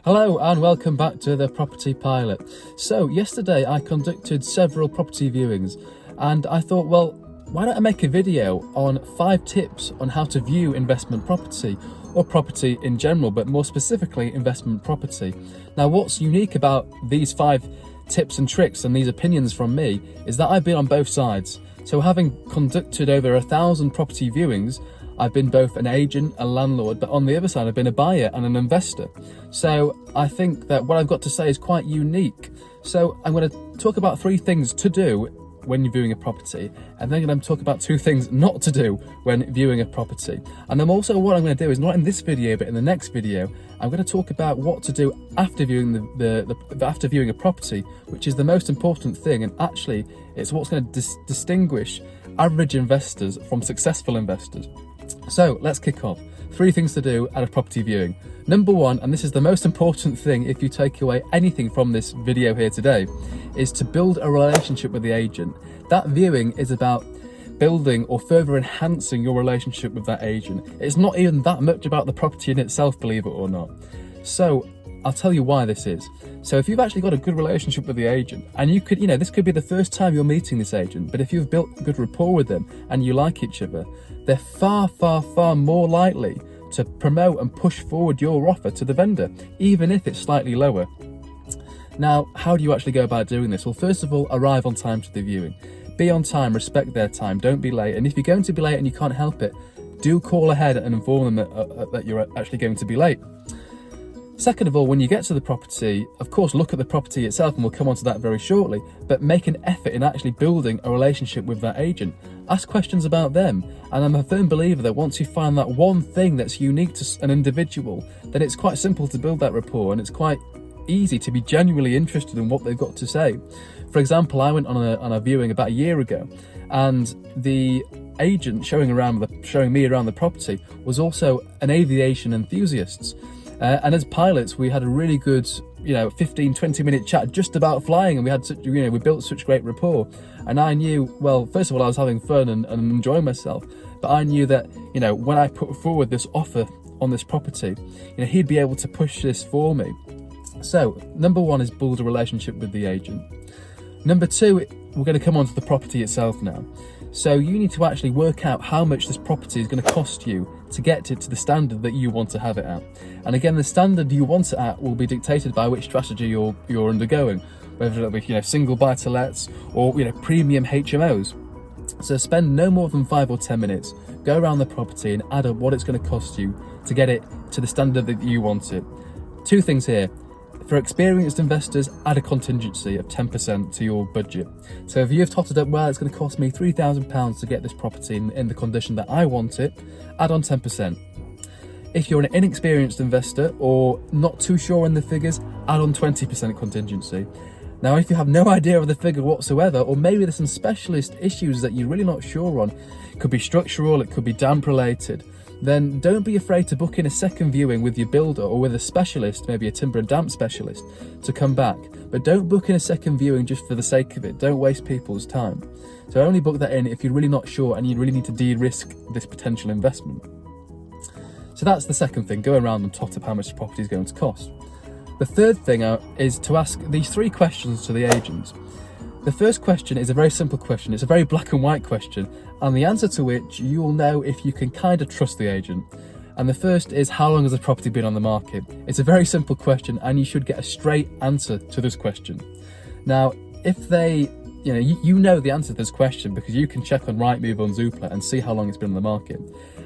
Hello and welcome back to the Property Pilot. So yesterday I conducted several property viewings and I thought, well, why don't I make a video on 5 tips on how to view investment property or property in general, but more specifically investment property. Now what's unique about these 5 tips and tricks and these opinions from me is that I've been on both sides. So having conducted over 1,000 property viewings, I've been both an agent, a landlord, but on the other side, I've been a buyer and an investor. So I think that what I've got to say is quite unique. So I'm going to talk about 3 things to do when you're viewing a property, and then I'm going to talk about 2 things not to do when viewing a property. And then also what I'm going to do is not in this video, but in the next video, I'm going to talk about what to do after viewing after viewing a property, which is the most important thing, and actually it's what's going to distinguish average investors from successful investors. So let's kick off. 3 things to do at a property viewing. Number 1, and this is the most important thing if you take away anything from this video here today, is to build a relationship with the agent. That viewing is about building or further enhancing your relationship with that agent. It's not even that much about the property in itself, believe it or not. So I'll tell you why this is. So if you've actually got a good relationship with the agent, and you could, this could be the first time you're meeting this agent, but if you've built good rapport with them and you like each other, they're far, far, far more likely to promote and push forward your offer to the vendor, even if it's slightly lower. Now, how do you actually go about doing this? Well, first of all, arrive on time to the viewing. Be on time, respect their time, don't be late. And if you're going to be late and you can't help it, do call ahead and inform them that you're actually going to be late. Second of all, when you get to the property, of course, look at the property itself, and we'll come on to that very shortly, but make an effort in actually building a relationship with that agent. Ask questions about them, and I'm a firm believer that once you find that one thing that's unique to an individual, then it's quite simple to build that rapport, and it's quite easy to be genuinely interested in what they've got to say. For example, I went on a viewing about a year ago, and the agent showing me around the property was also an aviation enthusiast. And as pilots, we had a really good, 15-20 minute chat just about flying, and we had such, we built such great rapport. And I knew, well, first of all, I was having fun and enjoying myself, but I knew that, when I put forward this offer on this property, he'd be able to push this for me. So number 1 is build a relationship with the agent. Number 2, we're going to come on to the property itself now. So you need to actually work out how much this property is going to cost you to get it to the standard that you want to have it at. And again, the standard you want it at will be dictated by which strategy you're undergoing, whether it'll be single buy-to-lets or premium HMOs. So spend no more than 5 or 10 minutes, go around the property and add up what it's going to cost you to get it to the standard that you want it. 2 things here. For experienced investors, add a contingency of 10% to your budget. So if you've totted up, well, it's going to cost me £3,000 to get this property in the condition that I want it, add on 10%. If you're an inexperienced investor or not too sure in the figures, add on 20% contingency. Now, if you have no idea of the figure whatsoever, or maybe there's some specialist issues that you're really not sure on, it could be structural, it could be damp related, then don't be afraid to book in a second viewing with your builder or with a specialist, maybe a timber and damp specialist, to come back. But don't book in a second viewing just for the sake of it. Don't waste people's time. So only book that in if you're really not sure and you really need to de-risk this potential investment. So that's the second thing, go around and tot up how much the property is going to cost. The third thing is to ask these 3 questions to the agent. The first question is a very simple question. It's a very black and white question, and the answer to which you will know if you can kind of trust the agent. And the first is, how long has the property been on the market? It's a very simple question, and you should get a straight answer to this question. Now, if they, you know the answer to this question because you can check on Rightmove on Zoopla and see how long it's been on the market.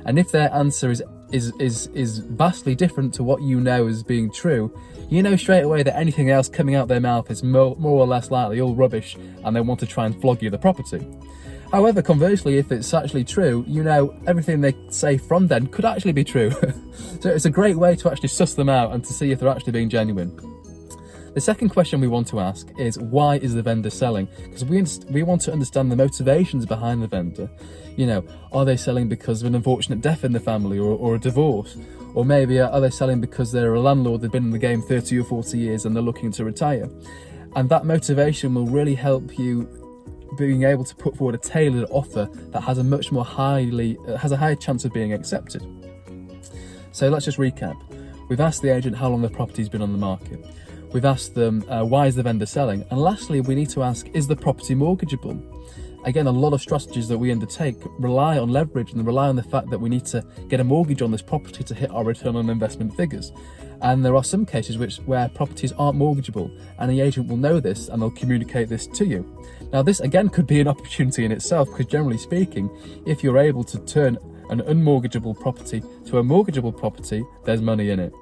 And if their answer is vastly different to what you know as being true, you know straight away that anything else coming out their mouth is more or less likely all rubbish, and they want to try and flog you the property. However, conversely, if it's actually true, everything they say from then could actually be true. So it's a great way to actually suss them out and to see if they're actually being genuine. The second question we want to ask is, why is the vendor selling? Because we want to understand the motivations behind the vendor. Are they selling because of an unfortunate death in the family or a divorce? Or maybe are they selling because they're a landlord, they've been in the game 30 or 40 years and they're looking to retire? And that motivation will really help you being able to put forward a tailored offer that has a much more higher chance of being accepted. So let's just recap. We've asked the agent how long the property's been on the market. We've asked them why is the vendor selling, and lastly we need to ask, is the property mortgageable? Again, a lot of strategies that we undertake rely on leverage and rely on the fact that we need to get a mortgage on this property to hit our return on investment figures. And there are some cases where properties aren't mortgageable, and the agent will know this and they'll communicate this to you. Now this again could be an opportunity in itself, because generally speaking, if you're able to turn an unmortgageable property to a mortgageable property, there's money in it.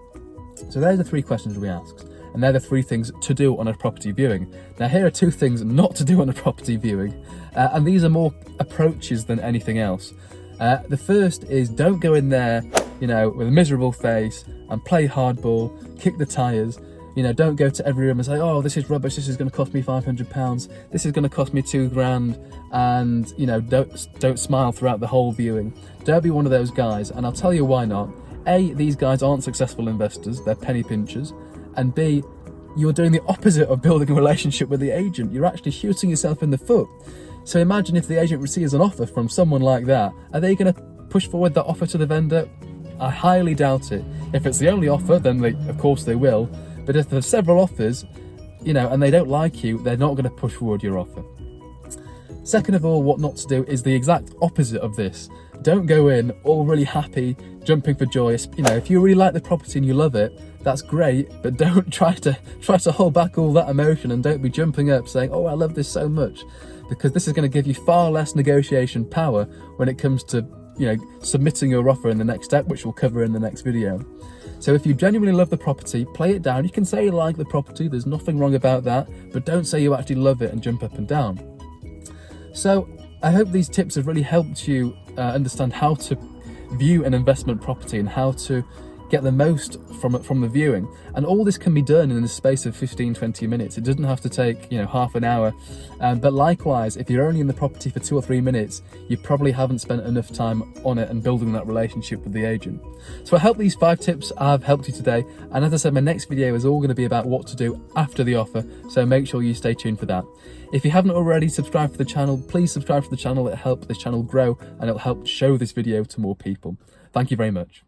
So there's the 3 questions we asked. And they're the 3 things to do on a property viewing. Now here are 2 things not to do on a property viewing, and these are more approaches than anything else. The first is, don't go in there, with a miserable face and play hardball, kick the tyres. Don't go to every room and say, oh, this is rubbish, this is going to cost me £500, this is going to cost me £2,000, and don't smile throughout the whole viewing. Don't be one of those guys, and I'll tell you why not. A, these guys aren't successful investors, they're penny pinchers. And B, you're doing the opposite of building a relationship with the agent. You're actually shooting yourself in the foot. So imagine if the agent receives an offer from someone like that, are they going to push forward that offer to the vendor? I highly doubt it. If it's the only offer, then of course they will. But if there's several offers, and they don't like you, they're not going to push forward your offer. Second of all, what not to do is the exact opposite of this. Don't go in all really happy, jumping for joy. If you really like the property and you love it, that's great, but don't try to hold back all that emotion, and don't be jumping up saying, oh, I love this so much, because this is going to give you far less negotiation power when it comes to submitting your offer in the next step, which we'll cover in the next video. So if you genuinely love the property, play it down. You can say you like the property, there's nothing wrong about that, but don't say you actually love it and jump up and down. So I hope these tips have really helped you understand how to view an investment property and how to get the most from the viewing. And all this can be done in the space of 15-20 minutes. It doesn't have to take half an hour, but likewise, if you're only in the property for 2 or 3 minutes, you probably haven't spent enough time on it and building that relationship with the agent. So I hope these 5 tips have helped you today, and as I said, my next video is all going to be about what to do after the offer, so make sure you stay tuned for that. If you haven't already subscribed to the channel, please subscribe to the channel. It'll help this channel grow and it'll help show this video to more people. Thank you very much.